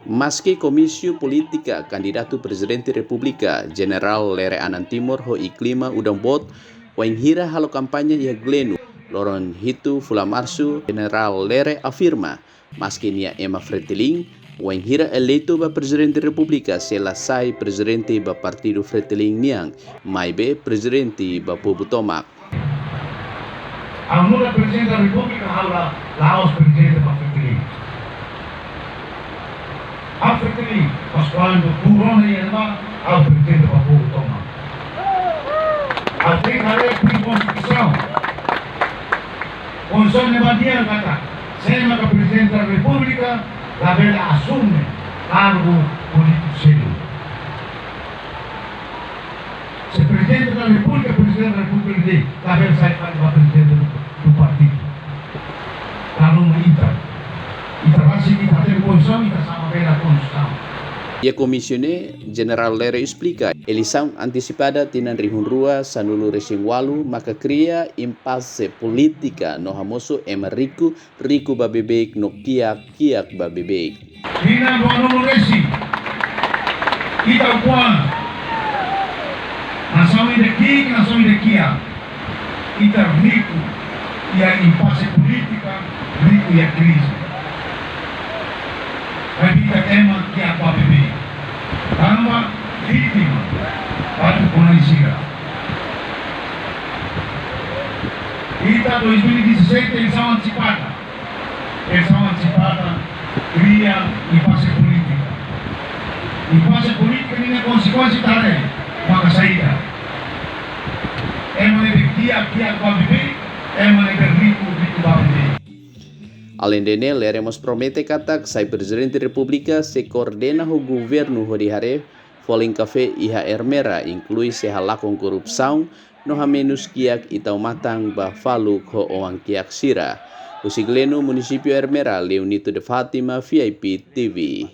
Maski Komisi Politika Kandidato Presidente Republika General Lere Anan Timor ho iklima udang bot wain hira halo kampanye ya glenu loron hitu fula marsu General Lere afirma maski nia Emma Fretilin wain hira eleito ba Presidente Republika selesai Presidente ba Partido Fretilin niang maibe Presidente ba Pubu Tomak. Ang mula Presidente da República habla Laos Presidente ba Fretilin. A Fretilin, mas quando Corona e Elma, ao Presidente ba Pubu Tomak. Até que a Constituição, Constituição de Bandiera kata, sema ka Presidente da República, la vela assume cargo político sério. Se Presidente da República, Presidente da República diz, la vela sai para Presidente do partido. Kalau kita masih kita tem Constituição, kita sama vela Constituição. Ya Komisione General Lere explica, eleição antecipada tinan rihun rua sanulu resing walu maka cria impasse política no hamoso emariku riku babebek no kiak babebek. Tinan wanulu resing kita kuan nasawi de kiak kita riku ya impasse política riku ya crise. Kita tema kiak babebek. Tanpa vítima para polícia. Kita 2017 eleição antecipada. Eleição antecipada cria impasse política. Impasse política nem é consequência tarefa, maka saída. Emang dia vai viver, emang rico vai viver. Além de nele, Leremos promete katak sai Presidente Republika se coordena ho governo ho dihare foling café iha ermera inclui se halakong korupsaun no ha menos kiak itau matang bah faluk ho oang kiak sira. Usigleno Municipio Ermera, Leonito de Fatima, VIP TV.